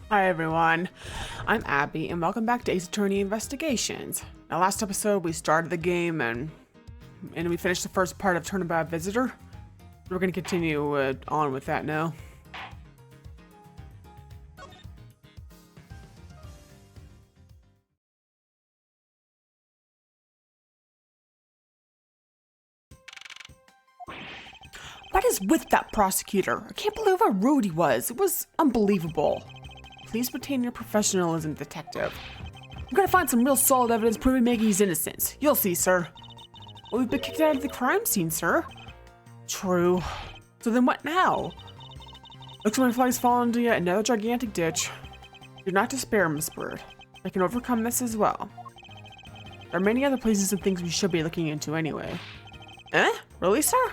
Hi everyone, I'm Abby and welcome back to Ace Attorney Investigations. Now last episode we started the game and we finished the first part of Turnabout Visitor. We're going to continue on with that now. What is with that prosecutor? I can't believe how rude he was. It was unbelievable. Please retain your professionalism, detective. I'm gonna find some real solid evidence proving Maggie's innocence. You'll see, sir. Well, we've been kicked out of the crime scene, sir. True. So then what now? Looks like my flight's fallen into yet another gigantic ditch. Do not despair, Miss Bird. I can overcome this as well. There are many other places and things we should be looking into anyway. Eh? Really, sir?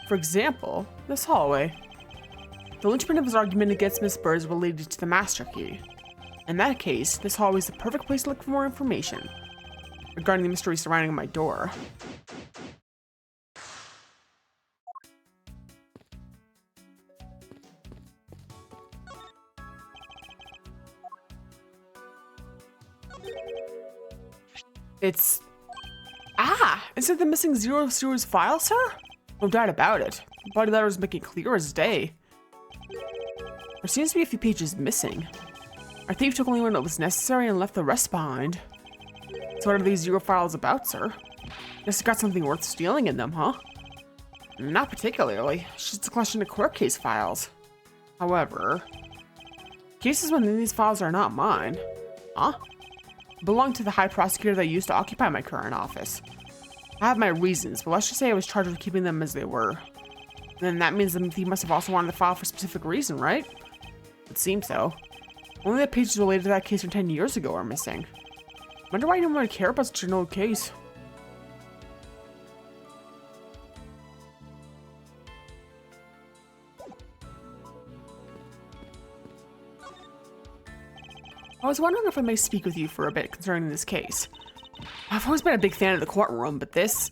For example, this hallway. The linchpin of his argument against Miss Bird is related to the master key. In that case, this hallway is the perfect place to look for more information regarding the mystery surrounding my door. Is it the missing 0 series file, sir? No doubt about it. The body letters make it clear as day. There seems to be a few pages missing. Our thief took only one that was necessary and left the rest behind. So what are these 0 files about, sir? Guess you got something worth stealing in them, huh? Not particularly. It's just a collection of court case files. However, cases within these files are not mine. Huh? Belong to the high prosecutor that used to occupy my current office. I have my reasons, but let's just say I was charged with keeping them as they were. Then that means the thief must have also wanted the file for a specific reason, right? It seems so. Only the pages related to that case from 10 years ago are missing. Wonder why anyone would care about such an old case. I was wondering if I may speak with you for a bit concerning this case. I've always been a big fan of the courtroom, but this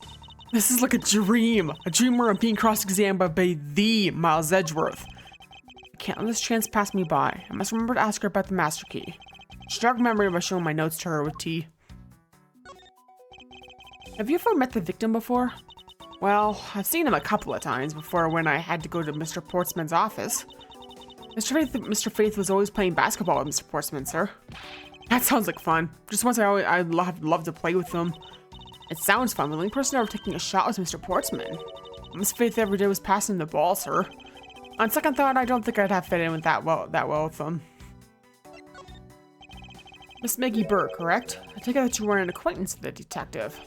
is like a dream where I'm being cross-examined by the Miles Edgeworth. I can't let this chance pass me by. I must remember to ask her about the master key. She jog memory by showing my notes to her with tea. Have you ever met the victim before? Well, I've seen him a couple of times before when I had to go to Mr. Portsman's office. Mr. Faith was always playing basketball with Mr. Portsman, sir. That sounds like fun. Just once I'd love to play with them. It sounds fun, but the only person ever taking a shot was Mr. Portsman. Miss Faith every day was passing the ball, sir. On second thought, I don't think I'd have fit in with that well with them. Miss Maggie Burke, correct? I take it that you were an acquaintance of the detective.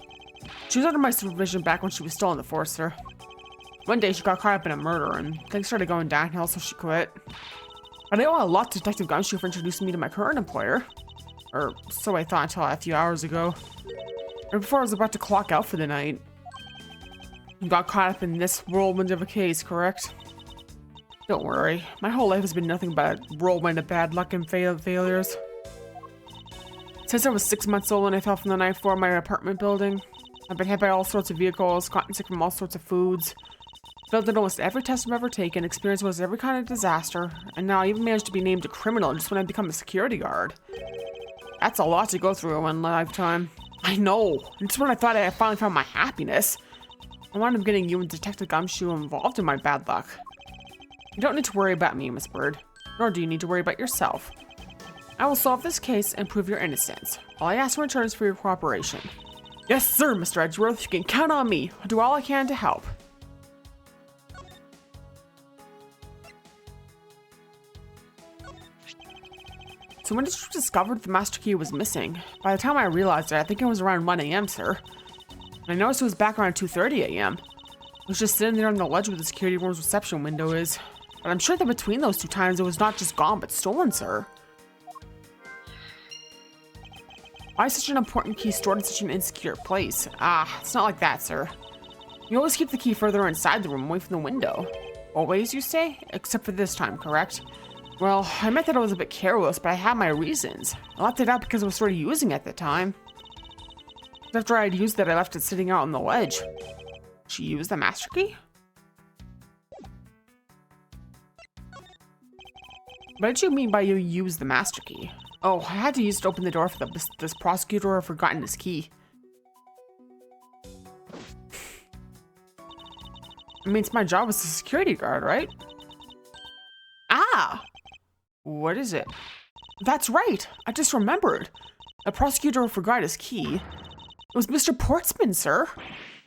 She was under my supervision back when she was still in the force, sir. One day she got caught up in a murder and things started going downhill, so she quit. I owe a lot to Detective Gumshoe for introducing me to my current employer. Or so I thought until a few hours ago. Or before I was about to clock out for the night. You got caught up in this whirlwind of a case, correct? Don't worry, my whole life has been nothing but a whirlwind of bad luck and failures. Since I was 6 months old and I fell from the 9th floor of my apartment building, I've been hit by all sorts of vehicles, gotten sick from all sorts of foods, failed at almost every test I've ever taken, experienced almost every kind of disaster, and now I even managed to be named a criminal just when I become a security guard. That's a lot to go through in one lifetime. I know, and just when I thought I had finally found my happiness, I wound up getting you and Detective Gumshoe involved in my bad luck. You don't need to worry about me, Miss Bird, nor do you need to worry about yourself. I will solve this case and prove your innocence. All I ask in return is for your cooperation. Yes, sir, Mr. Edgeworth, you can count on me. I'll do all I can to help. So when did you discover the master key was missing? By the time I realized it, I think it was around 1 a.m., sir. And I noticed it was back around 2:30 a.m. I was just sitting there on the ledge where the security room's reception window is. But I'm sure that between those 2 times, it was not just gone, but stolen, sir. Why is such an important key stored in such an insecure place? It's not like that, sir. You always keep the key further inside the room, away from the window. Always, you say? Except for this time, correct? Well, I admit that I was a bit careless, but I had my reasons. I left it out because I was sort of using it at the time. After I had used it, I left it sitting out on the ledge. She used the master key? What did you mean by you use the master key? Oh, I had to use it to open the door for this prosecutor had forgotten his key. I mean, it's my job as a security guard, right? Ah! What is it? That's right! I just remembered. The prosecutor forgot his key. It was Mr. Portsman, sir.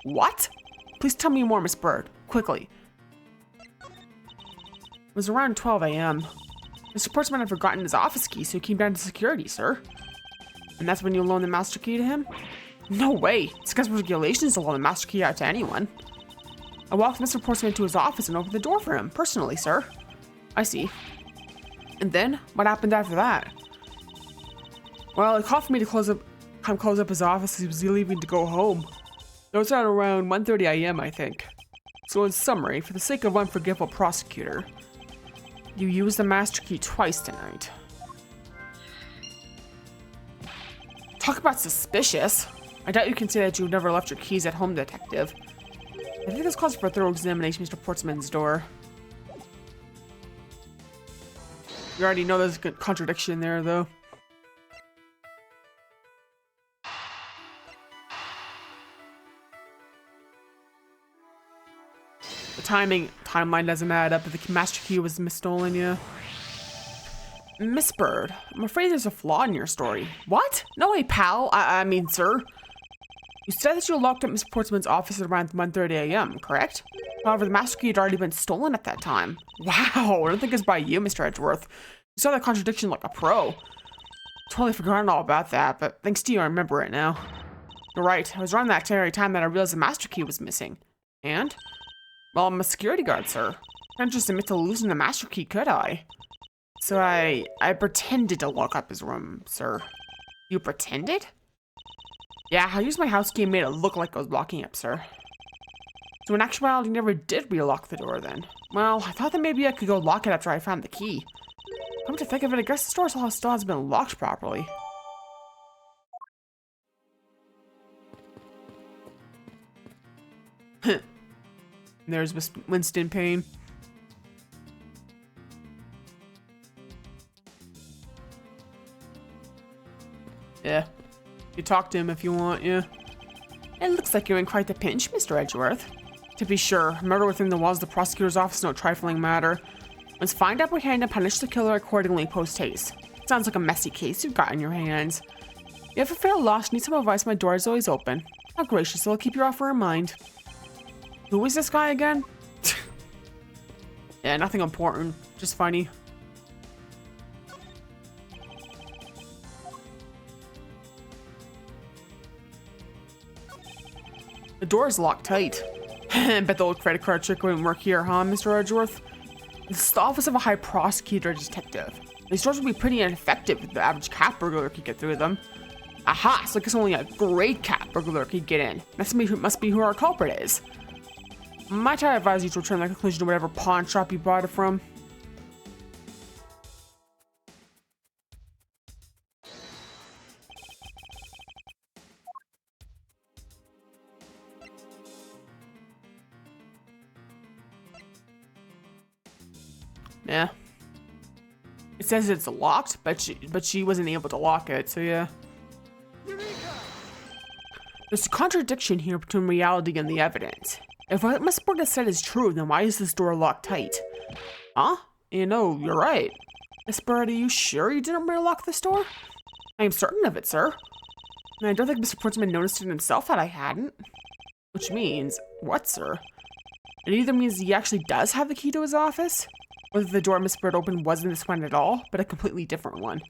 What? Please tell me more, Miss Bird. Quickly. It was around 12 a.m. Mr. Portsman had forgotten his office key, so he came down to security, sir. And that's when you loaned the master key to him? No way! It's against regulations to loan the master key out to anyone. I walked Mr. Portsman into his office and opened the door for him, personally, sir. I see. And then, what happened after that? Well, he called for me to close up his office as he was leaving to go home. That was at around 1:30 a.m., I think. So in summary, for the sake of unforgivable prosecutor, you used the master key twice tonight. Talk about suspicious. I doubt you can say that you've never left your keys at home, detective. I think this calls for a thorough examination of Mr. Portsman's door. You already know there's a contradiction there, though. The timeline doesn't add up if the master key was misstolen, yeah. Miss Bird, I'm afraid there's a flaw in your story. What? No way, pal. I mean, sir. You said that you locked up Miss Portsman's office at around 1:30 a.m., correct? However, the master key had already been stolen at that time. Wow, I don't think it's by you, Mr. Edgeworth. You saw that contradiction like a pro. Totally forgotten all about that, but thanks to you, I remember it now. You're right, it was around that very time that I realized the master key was missing. And? Well, I'm a security guard, sir. I can't just admit to losing the master key, could I? So I pretended to lock up his room, sir. You pretended? Yeah, I used my house key and made it look like I was locking up, sir. So in actuality, you never did relock the door then. Well, I thought that maybe I could go lock it after I found the key. Come to think of it, I guess the store still hasn't been locked properly. There's Winston Payne. Yeah. You talk to him if you want, yeah. It looks like you're in quite the pinch, Mr. Edgeworth. To be sure, murder within the walls of the prosecutor's office is no trifling matter. Let's find, apprehend, and punish the killer accordingly post-haste. Sounds like a messy case you've got in your hands. If you ever feel lost, need some advice, my door is always open. How gracious, I'll keep your offer in mind. Who is this guy again? Yeah, nothing important, just funny. The door is locked tight. Bet the old credit card trick wouldn't work here, huh, Mr. Edgeworth? This is the office of a high prosecutor detective. These doors would be pretty ineffective if the average cat burglar could get through them. Aha, so I guess only a great cat burglar could get in. That must be who our culprit is. Might I advise you to return that conclusion to whatever pawn shop you bought it from? Yeah. It says it's locked, but she wasn't able to lock it, so yeah. There's a contradiction here between reality and the evidence. If what Miss Bird has said is true, then why is this door locked tight? Huh? You know, you're right. Miss Bird, are you sure you didn't relock this door? I am certain of it, sir. And I don't think Mr. Portsman noticed it himself that I hadn't. Which means, what, sir? It either means he actually does have the key to his office, or that the door Miss Bird opened wasn't this one at all, but a completely different one.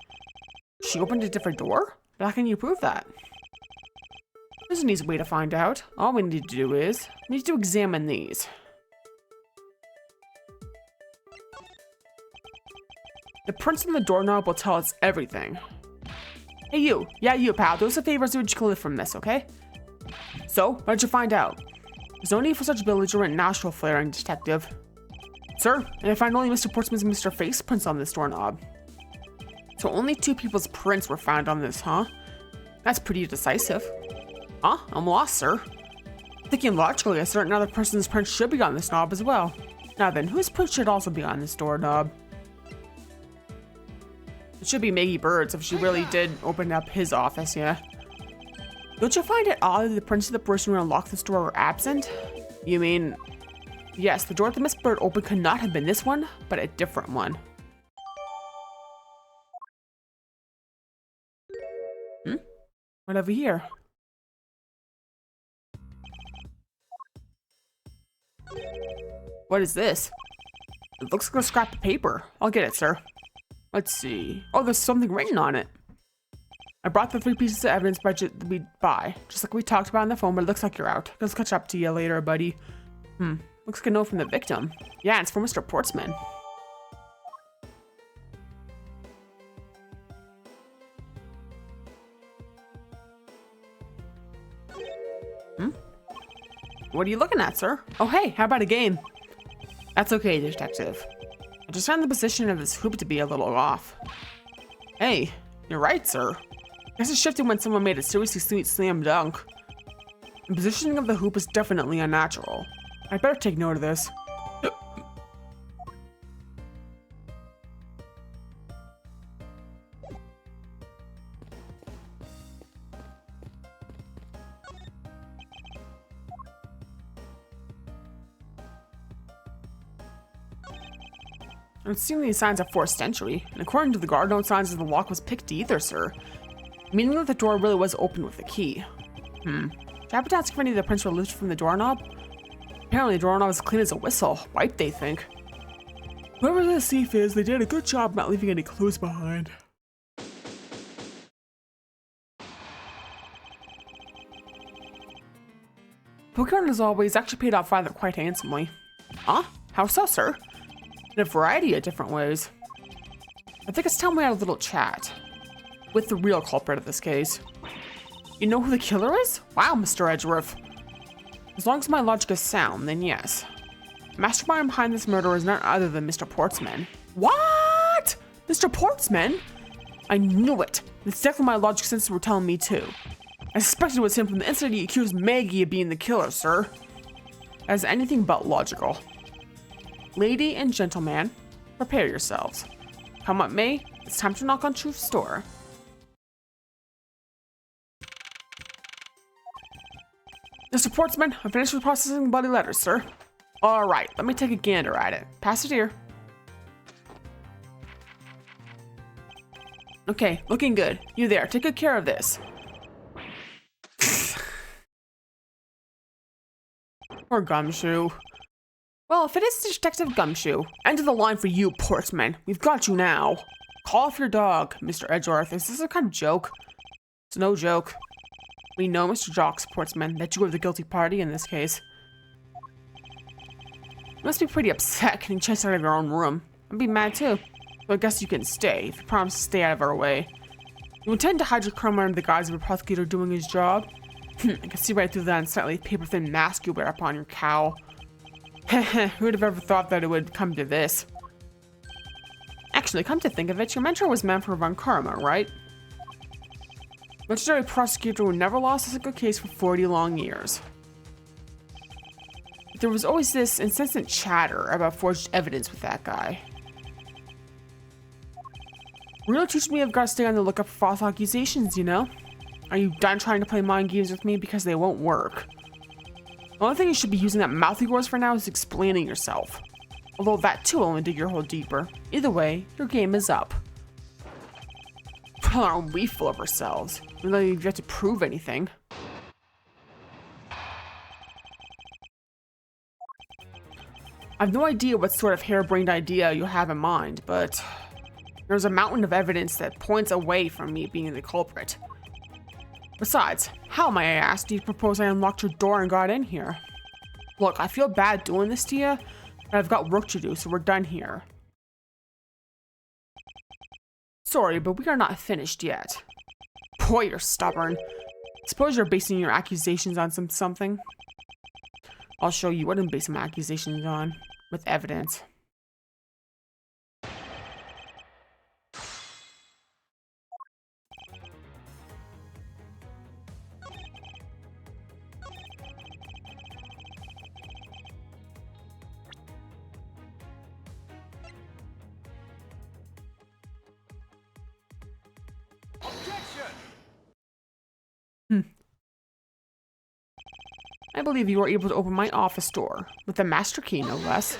She opened a different door? But how can you prove that? There's an easy way to find out. All we need to do is, we need to examine these. The prints on the doorknob will tell us everything. Hey you, yeah you pal, do us a favor and see what you can live from this, okay? So, what did you find out? There's no need for such belligerent nostril flaring, detective. Sir, and I find only Mr. Portsman's and Mr. Face prints on this doorknob. So only two people's prints were found on this, huh? That's pretty decisive. Huh? I'm lost, sir. Thinking logically, a certain other person's print should be on this knob as well. Now then, whose print should also be on this doorknob? It should be Maggie Birds if she really did open up his office, yeah. Don't you find it odd that the prints of the person who unlocked this door were absent? You mean, yes, the door that Miss Bird opened could not have been this one, but a different one. What over here? What is this? It looks like a scrap of paper. I'll get it, sir. Let's see. Oh, there's something written on it. I brought the 3 pieces of evidence budget we buy, just like we talked about on the phone, but it looks like you're out. Let's catch up to you later, buddy. Looks like a note from the victim. Yeah, it's from Mr. Portsman. What are you looking at, sir? Oh, hey, how about a game? That's okay, detective. I just found the position of this hoop to be a little off. Hey, you're right, sir. I guess it shifted when someone made a seriously sweet slam dunk. The positioning of the hoop is definitely unnatural. I better take note of this. I don't see any signs of forced entry, and according to the guard, no signs that the lock was picked either, sir. Meaning that the door really was opened with a key. Do you happen to ask if any of the prints were lifted from the doorknob? Apparently the doorknob is clean as a whistle. Wiped, they think. Whoever this thief is, they did a good job not leaving any clues behind. Pokemon, as always, actually paid off rather quite handsomely. Huh? How so, sir? In a variety of different ways. I think it's time we had a little chat with the real culprit of this case. You know who the killer is? Wow, Mr. Edgeworth. As long as my logic is sound, then yes. The mastermind behind this murder is none other than Mr. Portsman. What? Mr. Portsman? I knew it. That's exactly my logic senses were telling me too. I suspected it was him from the incident he accused Maggie of being the killer, sir. That is anything but logical. Lady and gentleman, prepare yourselves. Come what may, it's time to knock on Truth's door. Mr. Portsman, I finished with processing the bloody letters, sir. All right, let me take a gander at it. Pass it here. Okay, looking good. You there, take good care of this. Poor Gumshoe. Well, if it is Detective Gumshoe, end of the line for you, Portsman. We've got you now. Call off your dog, Mr. Edgeworth. Is this a kind of joke? It's no joke. We know, Mr. Jocks, Portsman, that you are the guilty party in this case. You must be pretty upset getting chased out of your own room. I'd be mad too. So I guess you can stay, if you promise to stay out of our way. You intend to hide your crime under the guise of a prosecutor doing his job? I can see right through that unsightly paper-thin mask you wear upon your cowl. Who would have ever thought that it would come to this? Actually, come to think of it, your mentor was Manfred von Karma, right? Legendary prosecutor who never lost a single case for 40 long years. But there was always this incessant chatter about forged evidence with that guy. Really teach me I've got to stay on the lookout for false accusations, you know? Are you done trying to play mind games with me? Because they won't work. The only thing you should be using that mouth of yours for now is explaining yourself. Although that too will only dig your hole deeper. Either way, your game is up. Well, aren't we full of ourselves? Even though you've yet to prove anything. I have no idea what sort of harebrained idea you have in mind, but there's a mountain of evidence that points away from me being the culprit. Besides, how, may I ask, do you propose I unlocked your door and got in here? Look, I feel bad doing this to you, but I've got work to do, so we're done here. Sorry, but we are not finished yet. Boy, you're stubborn. Suppose you're basing your accusations on something. I'll show you what I'm basing my accusations on, with evidence. I believe you were able to open my office door, with the master key, no less.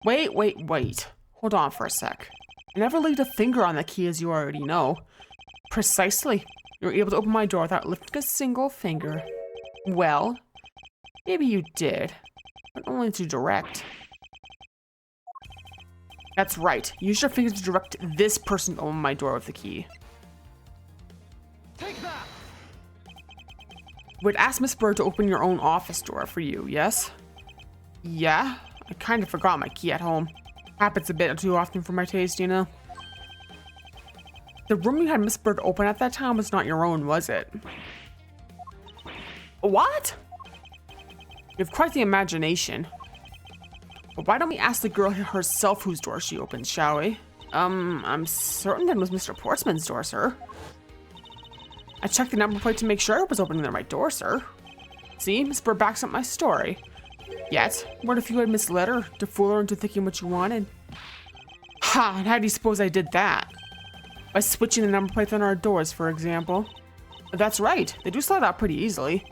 Wait. Hold on for a sec. I never laid a finger on the key, as you already know. Precisely. You were able to open my door without lifting a single finger. Well, maybe you did, but only to direct. That's right. Use your fingers to direct this person to open my door with the key. Take that! Would ask Miss Bird to open your own office door for you, yes? Yeah? I kind of forgot my key at home. Happens a bit too often for my taste, you know? The room you had Miss Bird open at that time was not your own, was it? What? You have quite the imagination. But why don't we ask the girl herself whose door she opened, shall we? I'm certain that was Mr. Portsman's door, sir. I checked the number plate to make sure it was opening the right door, sir. See, Miss Bird backs up my story. Yet, what if you had misled her to fool her into thinking what you wanted? Ha, and how do you suppose I did that? By switching the number plates on our doors, for example. That's right, they do slide out pretty easily.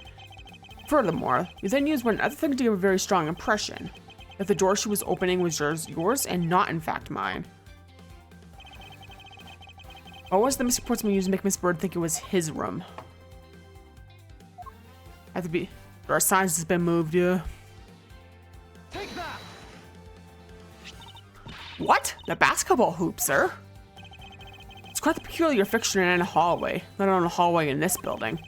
Furthermore, you then used one other thing to give a very strong impression. That the door she was opening was yours and not in fact mine. What was the Mr. Portsman used to make Miss Bird think it was his room? Had to be. There are signs it's been moved, yeah. Take that! What? The basketball hoop, sir? It's quite the peculiar fixture in a hallway, let alone a hallway in this building,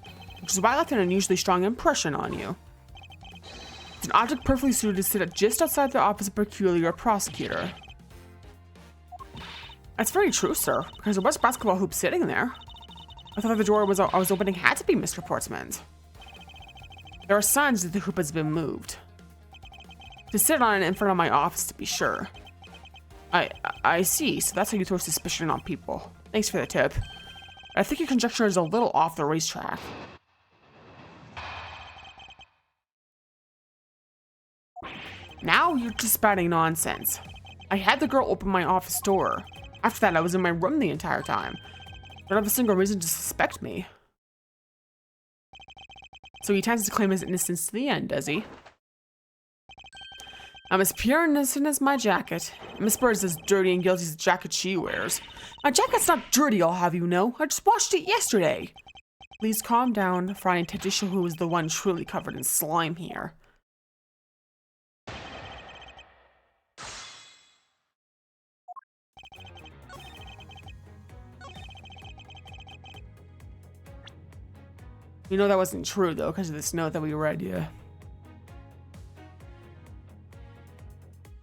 which is why I left an unusually strong impression on you. It's an object perfectly suited to sit just outside the office of a peculiar prosecutor. That's very true, sir, because there was a basketball hoop sitting there. I thought the door I was opening had to be Mr. Portsman's. There are signs that the hoop has been moved. To sit on it in front of my office, to be sure. I see, so that's how you throw suspicion on people. Thanks for the tip. I think your conjecture is a little off the racetrack. Now you're just spouting nonsense. I had the girl open my office door. After that, I was in my room the entire time. Don't have a single reason to suspect me. So he intends to claim his innocence to the end, does he? I'm as pure and innocent as my jacket. Miss Bird is as dirty and guilty as the jacket she wears. My jacket's not dirty, I'll have you know. I just washed it yesterday. Please calm down, for I intend to show who is the one truly covered in slime here. You know that wasn't true, though, because of this note that we read, yeah.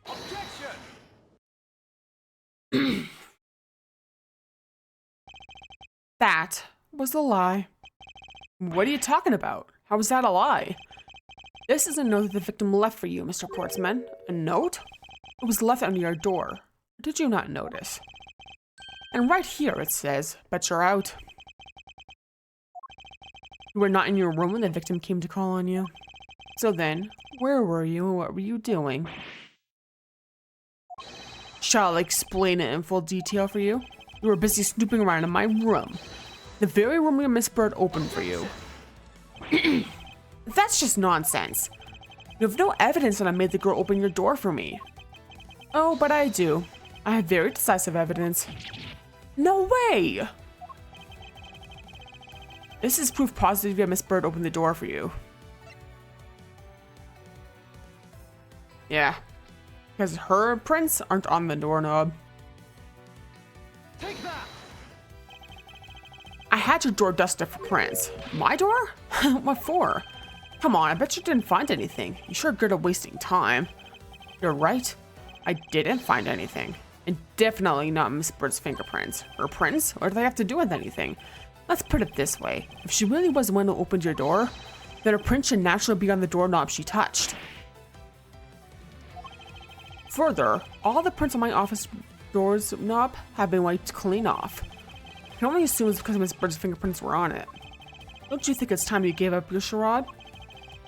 Objection! That was a lie. What are you talking about? How was that a lie? This is a note that the victim left for you, Mr. Portsman. A note? It was left under your door. Did you not notice? And right here it says, "Bet you're out." You were not in your room when the victim came to call on you. So then, where were you and what were you doing? Shall I explain it in full detail for you? You were busy snooping around in my room. The very room where Miss Bird opened for you. That's just nonsense. You have no evidence that I made the girl open your door for me. Oh, but I do. I have very decisive evidence. No way! This is proof positive that Miss Bird opened the door for you. Yeah, because her prints aren't on the doorknob. Take that! I had your door dusted for prints. My door? What for? Come on, I bet you didn't find anything. You sure good at wasting time. You're right. I didn't find anything. And definitely not Miss Bird's fingerprints. Her prints? What do they have to do with anything? Let's put it this way. If she really was the one who opened your door, then her print should naturally be on the doorknob she touched. Further, all the prints on my office door's knob have been wiped clean off. I can only assume it's because Miss Bird's fingerprints were on it. Don't you think it's time you gave up your charade?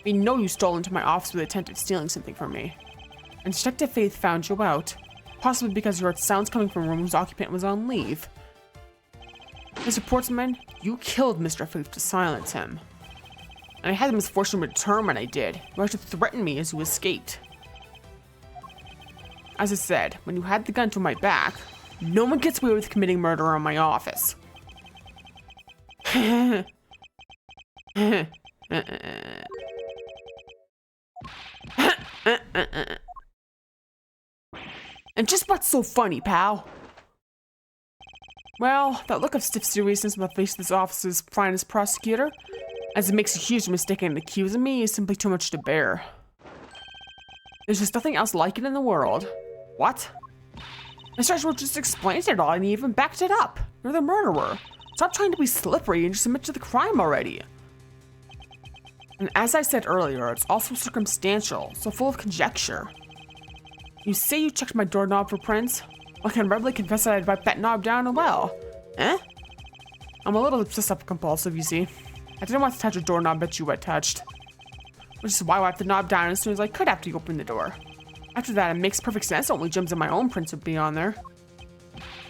We know you stole into my office with the intent of stealing something from me. And Detective Faith found you out, possibly because you heard sounds coming from a room whose occupant was on leave. Mr. Portsman, you killed Mr. Faith to silence him. And I had the misfortune to return when I did. You actually threatened me as you escaped. As I said, when you had the gun to my back, no one gets away with committing murder in my office. And just what's so funny, pal? Well, that look of stiff seriousness on the face of this office's finest prosecutor, as it makes a huge mistake in accusing me, is simply too much to bear. There's just nothing else like it in the world. What? Mr. Edgeworth just explained it all and he even backed it up. You're the murderer. Stop trying to be slippery and just admit to the crime already. And as I said earlier, it's also circumstantial, so full of conjecture. You say you checked my doorknob for prints? I can readily confess that I'd wipe that knob down a well. Eh? I'm a little obsessive compulsive, you see. I didn't want to touch a doorknob that you had touched. Which is why I wiped the knob down as soon as I could after you opened the door. After that, it makes perfect sense only gems of my own prints would be on there.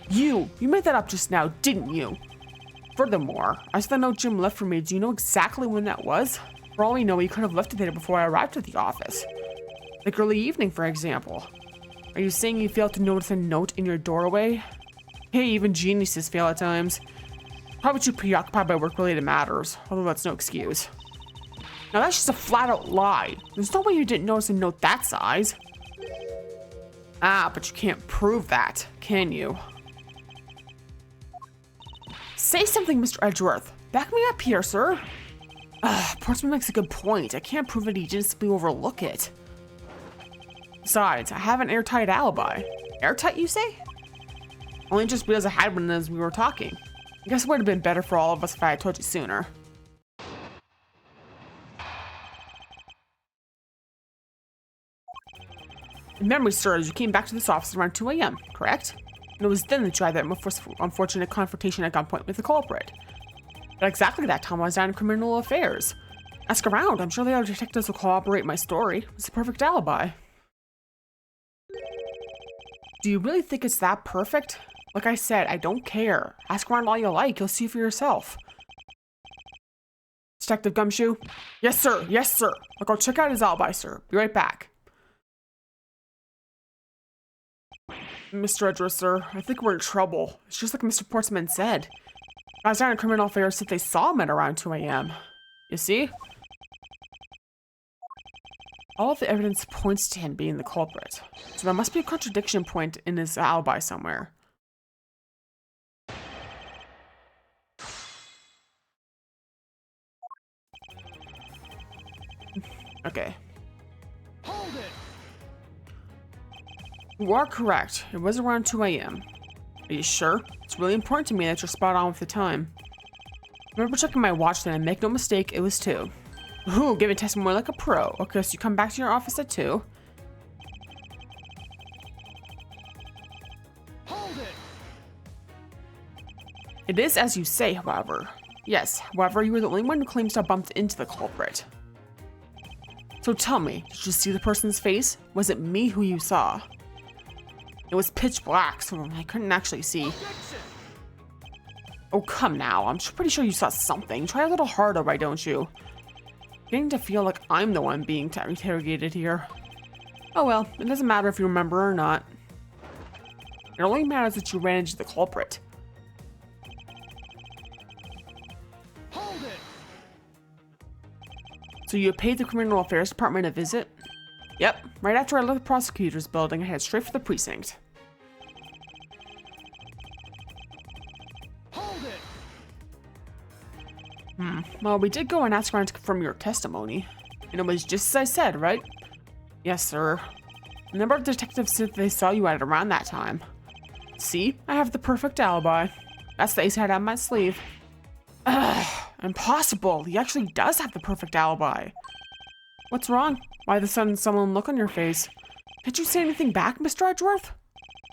You made that up just now, didn't you? Furthermore, I saw no gem left for me. Do you know exactly when that was? For all we know, he could have left it there before I arrived at the office. Like early evening, for example. Are you saying you failed to notice a note in your doorway? Hey, even geniuses fail at times. Probably too preoccupied by work-related matters, although that's no excuse. Now that's just a flat-out lie. There's no way you didn't notice a note that size. Ah, but you can't prove that, can you? Say something, Mr. Edgeworth. Back me up here, sir. Portsman makes a good point. I can't prove that he didn't simply overlook it. Besides, I have an airtight alibi. Airtight, you say? Only just because I had one as we were talking. I guess it would have been better for all of us if I had told you sooner. In memory, sir, you came back to this office around 2 a.m., correct? And it was then that you had that unfortunate confrontation at gunpoint with the culprit. At exactly that time, I was down in criminal affairs. Ask around, I'm sure the other detectives will corroborate my story. It's a perfect alibi. Do you really think it's that perfect? Like I said, I don't care. Ask around all you like, you'll see for yourself. Detective Gumshoe? Yes, sir. Yes, sir. I'll go check out his alibi, sir. Be right back. Mr. Edgeworth, sir, I think we're in trouble. It's just like Mr. Portsman said. Guys down in criminal affairs said they saw him at around 2 a.m. You see? All of the evidence points to him being the culprit. So there must be a contradiction point in his alibi somewhere. Okay. Hold it! You are correct. It was around 2 a.m. Are you sure? It's really important to me that you're spot on with the time. I remember checking my watch then and make no mistake, it was 2. Ooh, giving testimony like a pro. Okay, so you come back to your office at 2. Hold it! It is as you say, however. Yes, however, you were the only one who claims to have bumped into the culprit. So tell me, did you see the person's face? Was it me who you saw? It was pitch black, so I couldn't actually see. Objection! Oh, come now. I'm pretty sure you saw something. Try a little harder, why don't you? Getting to feel like I'm the one being interrogated here. Oh well, it doesn't matter if you remember or not. It only matters that you ran into the culprit. Hold it! So you paid the Criminal Affairs Department a visit? Yep, right after I left the prosecutor's building, I headed straight for the precinct. Hold it! Well, we did go and ask around to confirm your testimony. And it was just as I said, right? Yes, sir. A number of detectives said they saw you at around that time. See? I have the perfect alibi. That's the ace I had on my sleeve. Ugh, impossible. He actually does have the perfect alibi. What's wrong? Why the sudden sullen look on your face? Can't you say anything back, Mr. Edgeworth?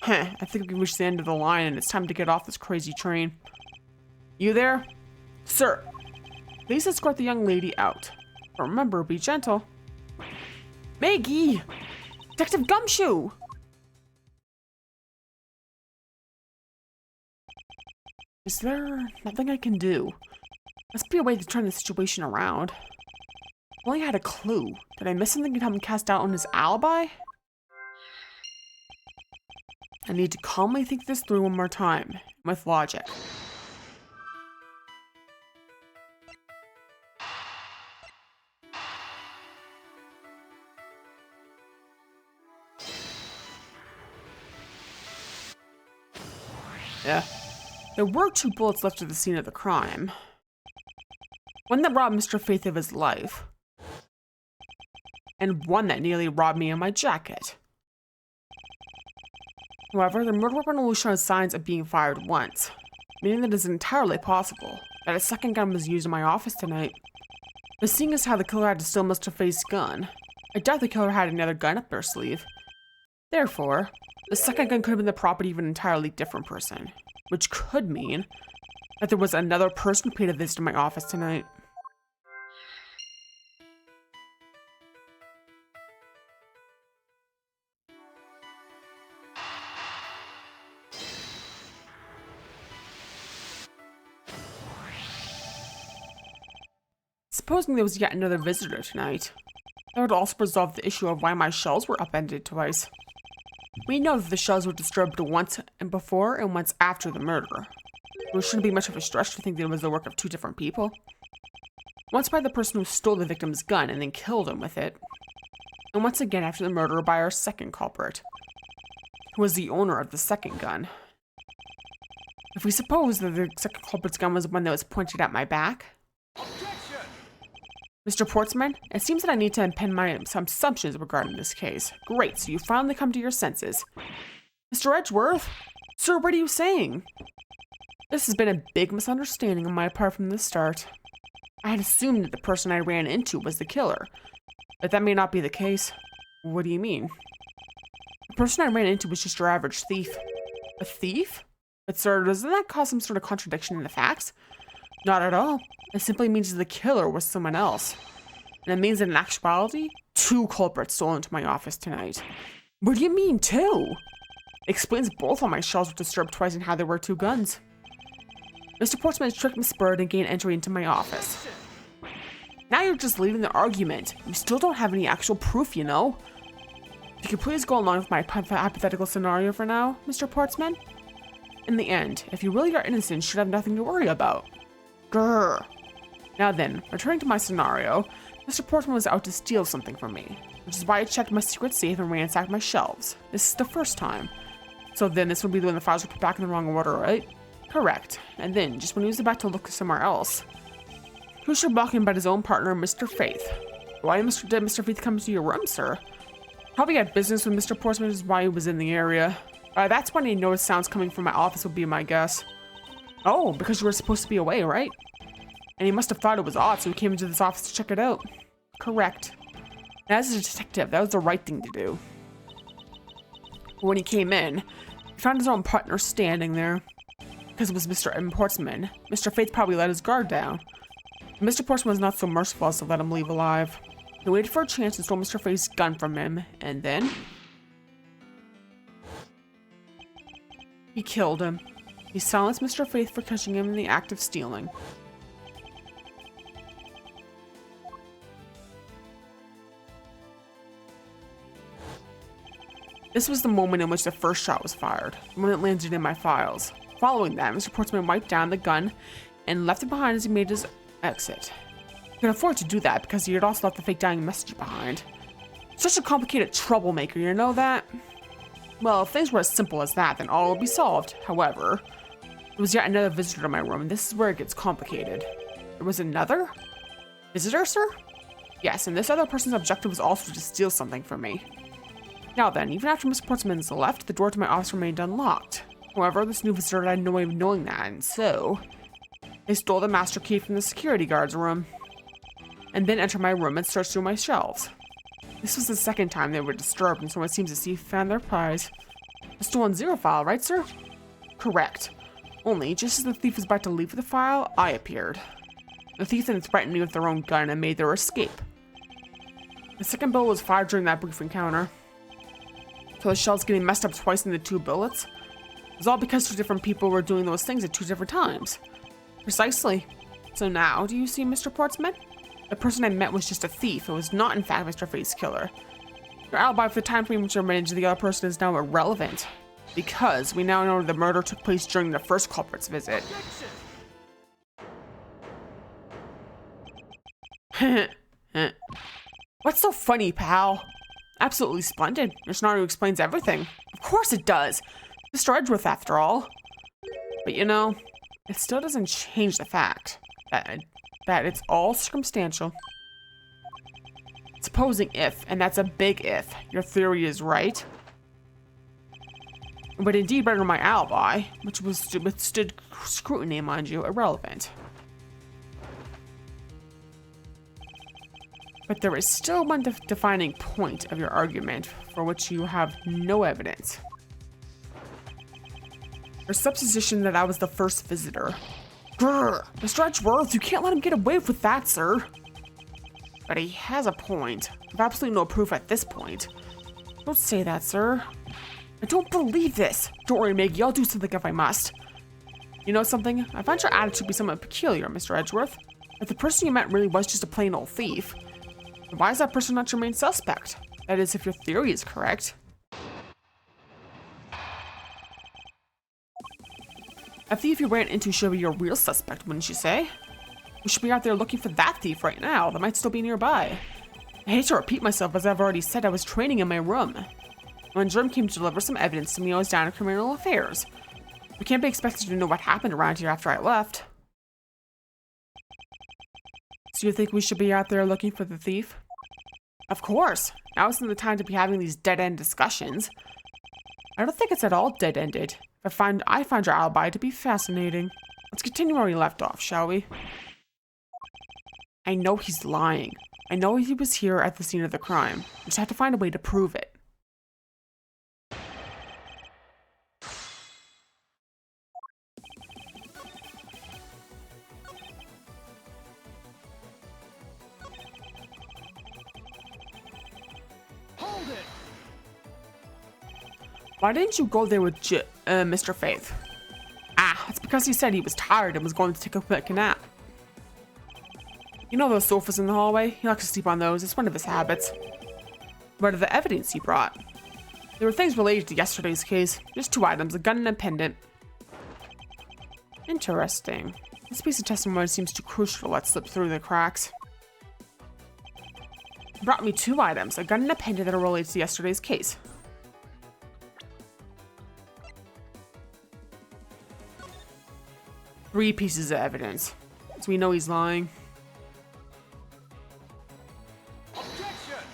I think we reached the end of the line and it's time to get off this crazy train. You there? Sir, please escort the young lady out. But remember, be gentle. Maggie! Detective Gumshoe! Is there nothing I can do? Must be a way to turn the situation around. If only I had a clue. Did I miss something to help him cast doubt on his alibi? I need to calmly think this through one more time, with logic. Yeah. There were 2 bullets left at the scene of the crime. One that robbed Mr. Faith of his life. And one that nearly robbed me of my jacket. However, the murder weapon only showed signs of being fired once, meaning that it is entirely possible that a second gun was used in my office tonight. But seeing as how the killer had to steal Mr. Faith's gun, I doubt the killer had another gun up their sleeve. Therefore, the second gun could have been the property of an entirely different person, which could mean that there was another person who paid a visit to my office tonight. Supposing there was yet another visitor tonight, that would also resolve the issue of why my shelves were upended twice. We know that the shelves were disturbed once before and once after the murder. It shouldn't be much of a stretch to think that it was the work of 2 different people. Once by the person who stole the victim's gun and then killed him with it, and once again after the murder by our second culprit, who was the owner of the second gun. If we suppose that the second culprit's gun was the one that was pointed at my back, Mr. Portsman, it seems that I need to impend some assumptions regarding this case. Great, so you finally come to your senses. Mr. Edgeworth? Sir, what are you saying? This has been a big misunderstanding on my part from the start. I had assumed that the person I ran into was the killer, but that may not be the case. What do you mean? The person I ran into was just your average thief. A thief? But sir, doesn't that cause some sort of contradiction in the facts? Not at all. It simply means that the killer was someone else. And it means that in actuality, 2 culprits stole into my office tonight. What do you mean, 2? It explains both why my shelves were disturbed twice and how there were 2 guns. Mr. Portsman has tricked Miss Bird and gained entry into my office. Now you're just leading the argument. You still don't have any actual proof, you know. If you could please go along with my hypothetical scenario for now, Mr. Portsman. In the end, if you really are innocent, you should have nothing to worry about. Grrr. Now then, returning to my scenario, Mr. Portsman was out to steal something from me, which is why I checked my secret safe and ransacked my shelves. This is the first time. So then this would be when the files were put back in the wrong order, right? Correct. And then, just when he was about to look somewhere else, who should walk in but his own partner, Mr. Faith? Why did Mr. Faith come to your room, sir? Probably had business with Mr. Portsman, which is why he was in the area. That's when he noticed sounds coming from my office would be my guess. Oh, because you were supposed to be away, right? And he must have thought it was odd, so he came into this office to check it out. Correct. And as a detective, that was the right thing to do. When he came in, he found his own partner standing there. Because it was Mr. Portsman, Mr. Faith probably let his guard down. Mr. Portsman was not so merciful as to let him leave alive. He waited for a chance and stole Mr. Faith's gun from him, and then he killed him. He silenced Mr. Faith for catching him in the act of stealing. This was the moment in which the first shot was fired, the one that landed in my files. Following that, Mr. Portsman wiped down the gun and left it behind as he made his exit. He could afford to do that because he had also left the fake dying message behind. Such a complicated troublemaker, you know that? Well, if things were as simple as that, then all would be solved. However, there was yet another visitor to my room, and this is where it gets complicated. There was another? Visitor, sir? Yes, and this other person's objective was also to steal something from me. Now then, even after Mr. Portsman's left, the door to my office remained unlocked. However, this new visitor had no way of knowing that, and so they stole the master key from the security guard's room, and then entered my room and searched through my shelves. This was the second time they were disturbed, and so it seems the thief found their prize. A stolen 0 file, right, sir? Correct. Only, just as the thief was about to leave the file, I appeared. The thief then threatened me with their own gun and made their escape. The second bullet was fired during that brief encounter. So the shell's getting messed up twice in the 2 bullets. It's all because two different people were doing those things at two different times. Precisely. So now, do you see, Mr. Portsman? The person I met was just a thief. It was not, in fact, Mr. Faith's killer. Your alibi for the time frame which related to the other person is now irrelevant, because we now know the murder took place during the first culprit's visit. What's so funny, pal? Absolutely splendid. Your scenario explains everything. Of course it does. Mr. Edgeworth, after all. But you know, it still doesn't change the fact that it's all circumstantial. Supposing if, and that's a big if, your theory is right, but indeed better than my alibi, which was withstood scrutiny, mind you, irrelevant. But there is still one defining point of your argument for which you have no evidence. Your supposition that I was the first visitor. Grr, Mr. Edgeworth, you can't let him get away with that, sir. But he has a point. I've absolutely no proof at this point. Don't say that, sir. I don't believe this. Don't worry, Maggie, I'll do something if I must. You know something? I find your attitude to be somewhat peculiar, Mr. Edgeworth. If the person you met really was just a plain old thief, then why is that person not your main suspect? That is, if your theory is correct. A thief you ran into should be your real suspect, wouldn't you say? We should be out there looking for that thief right now. That might still be nearby. I hate to repeat myself, as I've already said, I was training in my room. When Germ came to deliver some evidence to me, I was down in criminal affairs. We can't be expected to know what happened around here after I left. So you think we should be out there looking for the thief? Of course. Now isn't the time to be having these dead-end discussions. I don't think it's at all dead-ended. I find your alibi to be fascinating. Let's continue where we left off, shall we? I know he's lying. I know he was here at the scene of the crime. We just have to find a way to prove it. Hold it! Why didn't you go there with Mr. Faith? Ah, it's because he said he was tired and was going to take a quick nap. You know those sofas in the hallway? He likes to sleep on those. It's one of his habits. What are the evidence he brought? There were things related to yesterday's case. Just 2 items, a gun and a pendant. Interesting. This piece of testimony seems too crucial to let slip through the cracks. He brought me 2 items, a gun and a pendant that are related to yesterday's case. Three pieces of evidence. So we know he's lying. Objection!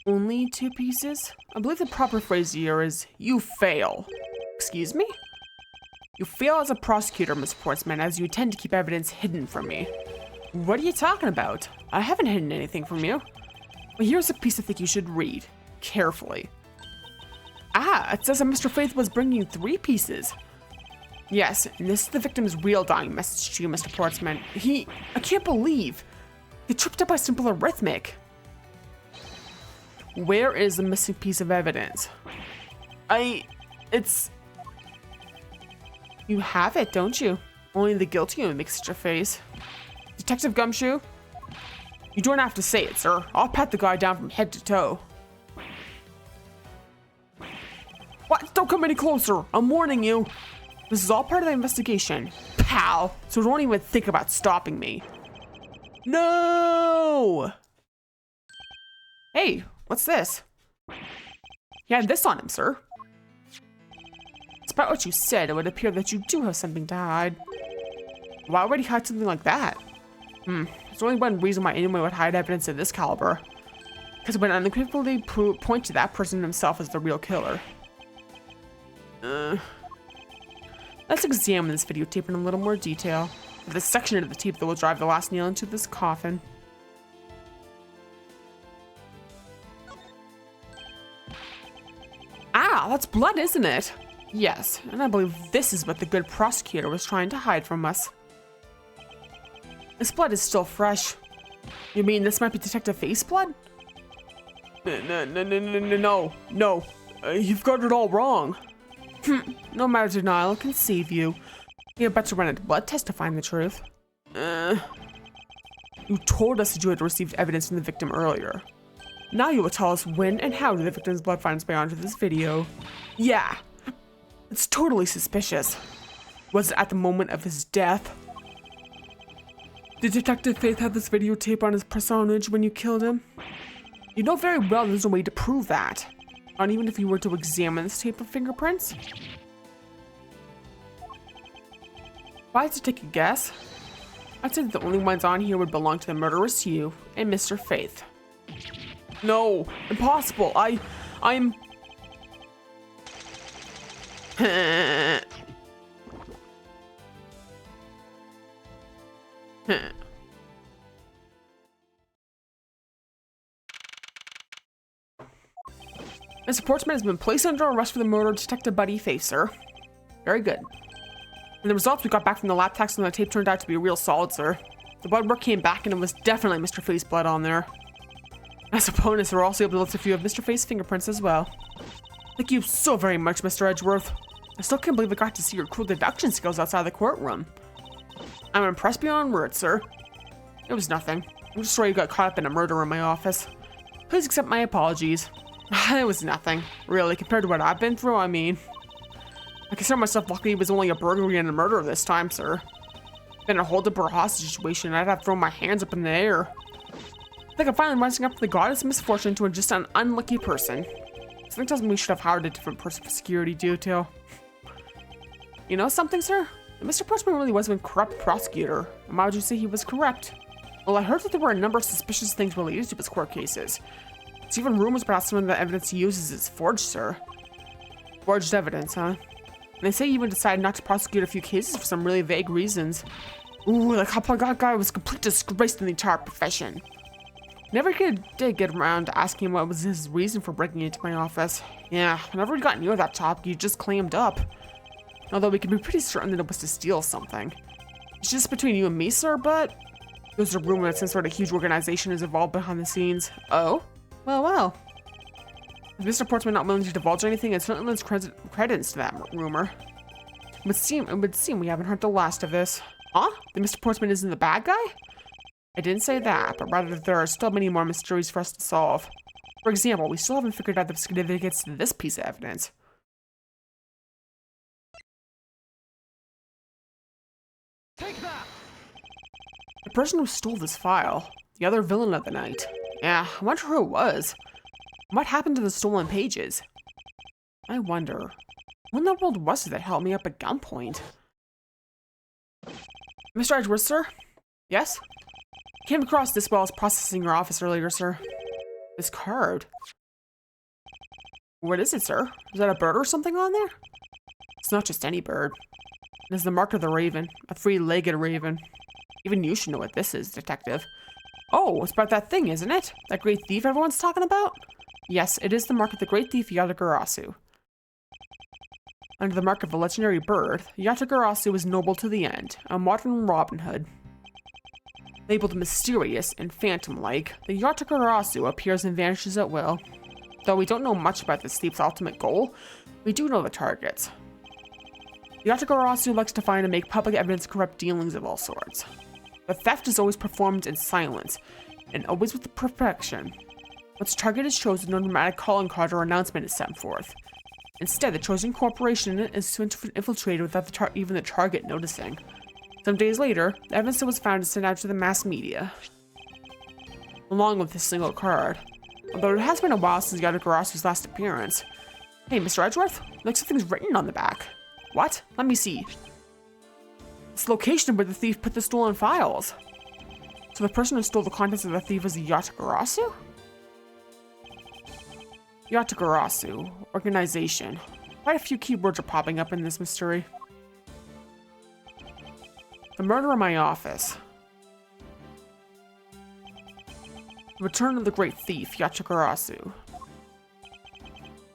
Only 2 pieces? I believe the proper phrase here is, you fail. Excuse me? You fail as a prosecutor, Miss Portsman, as you intend to keep evidence hidden from me. What are you talking about? I haven't hidden anything from you. Well, here's a piece I think you should read. Carefully. Ah, it says that Mr. Faith was bringing 3 pieces. Yes, and this is the victim's real dying message to you, Mr. Portsman. I can't believe. He tripped up by simple arithmetic. Where is the missing piece of evidence? You have it, don't you? Only the guilty one makes such a face. Detective Gumshoe? You don't have to say it, sir. I'll pat the guy down from head to toe. What? Don't come any closer. I'm warning you. This is all part of the investigation, pal, so don't even think about stopping me. No! Hey, what's this? He had this on him, sir. Despite what you said, it would appear that you do have something to hide. Why would he hide something like that? There's only one reason why anyone would hide evidence of this caliber. Because it would unequivocally point to that person himself as the real killer. Let's examine this videotape in a little more detail. This section of the tape that will drive the last nail into this coffin. Ah, that's blood, isn't it? Yes, and I believe this is what the good prosecutor was trying to hide from us. This blood is still fresh. You mean this might be Detective Faith's blood? No. You've got it all wrong. No matter denial can save you. You're about to run a blood test to find the truth. You told us that you had received evidence from the victim earlier. Now you will tell us when and how did the victim's blood find its way onto this video. Yeah, it's totally suspicious. Was it at the moment of his death? Did Detective Faith have this videotape on his personage when you killed him? You know very well there's no way to prove that. Not even if you were to examine this tape of fingerprints. If I had to take a guess, I'd say that the only ones on here would belong to the murderous you and Mr. Faith. No, impossible. I'm... Mr. Portsman has been placed under arrest for the murder of Detective Buddy Faith, sir. Very good. And the results we got back from the lab techs on the tape turned out to be real solid, sir. The blood work came back and it was definitely Mr. Faith's blood on there. As a bonus, we're also able to list a few of Mr. Faith's fingerprints as well. Thank you so very much, Mr. Edgeworth. I still can't believe I got to see your cool deduction skills outside the courtroom. I'm impressed beyond words, sir. It was nothing. I'm just sorry you got caught up in a murder in my office. Please accept my apologies. It was nothing, really, compared to what I've been through. I mean, I consider myself lucky it was only a burglary and a murder this time, sir. In a hold-up or a hostage situation, I'd have thrown my hands up in the air. I think I'm finally rising up to the goddess of misfortune to just an unlucky person. Something tells me we should have hired a different person for security detail. You know something, sir? Mr. Portsman really was a corrupt prosecutor. And why would you say he was corrupt? Well, I heard that there were a number of suspicious things related to his court cases. There's even rumors about some of the evidence he uses is forged, sir. Forged evidence, huh? And they say he even decided not to prosecute a few cases for some really vague reasons. Ooh, the cop guy was a complete disgrace in the entire profession. Never did get around to asking him what was his reason for breaking into my office. Yeah, whenever we got near that topic, he just clammed up. Although we can be pretty certain that it was to steal something. It's just between you and me, sir, but there's a rumor that some sort of huge organization is involved behind the scenes. Oh? Well. If Mr. Portsman not willing to divulge anything, it certainly lends credence to that rumor. It would seem we haven't heard the last of this. Huh? That Mr. Portsman isn't the bad guy? I didn't say that, but rather that there are still many more mysteries for us to solve. For example, we still haven't figured out the significance to this piece of evidence. Take that! The person who stole this file, the other villain of the night. Yeah, I wonder who it was. What happened to the stolen pages? I wonder, who in the world was it that held me up at gunpoint? Mr. Edgeworth, sir? Yes? Came across this while I was processing your office earlier, sir. This card. What is it, sir? Is that a bird or something on there? It's not just any bird. It is the mark of the raven, a three-legged raven. Even you should know what this is, detective. Oh, it's about that thing, isn't it? That great thief everyone's talking about? Yes, it is the mark of the great thief Yatagarasu. Under the mark of a legendary bird, Yatagarasu is noble to the end, a modern Robin Hood. Labeled mysterious and phantom-like, the Yatagarasu appears and vanishes at will. Though we don't know much about this thief's ultimate goal, we do know the targets. The Yatagarasu likes to find and make public evidence of corrupt dealings of all sorts. The theft is always performed in silence, and always with perfection. Once a target is chosen, no dramatic calling card or announcement is sent forth. Instead, the chosen corporation is infiltrated without even the target noticing. Some days later, the evidence that was found is sent out to the mass media, along with this single card. Although it has been a while since Yatagarasu's last appearance. Hey, Mr. Edgeworth, looks like something's written on the back. What? Let me see. It's the location where the thief put the stolen files. So the person who stole the contents of the thief was Yatagarasu? Yatagarasu, organization. Quite a few keywords are popping up in this mystery. The murder in my office. The return of the great thief, Yatagarasu.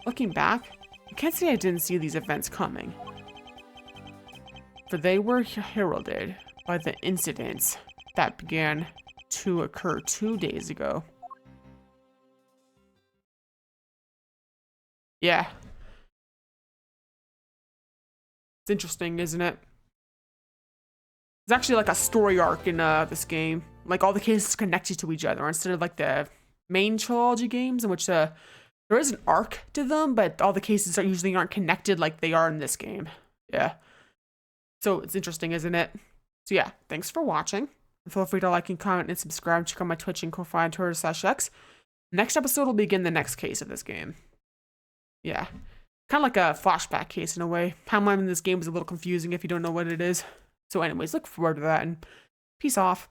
Looking back, I can't say I didn't see these events coming. For they were heralded by the incidents that began to occur 2 days ago. Yeah. It's interesting, isn't it? There's actually like a story arc in this game. Like all the cases connected to each other instead of like the main trilogy games in which there is an arc to them, but all the cases usually aren't connected like they are in this game. Yeah. So it's interesting, isn't it? So yeah, thanks for watching. Feel free to like and comment and subscribe. Check out my Twitch and Ko-Fi Twitter/X. Next episode will begin the next case of this game. Yeah. Kind of like a flashback case in a way. How I'm in this game is a little confusing if you don't know what it is. So anyways, look forward to that and peace off.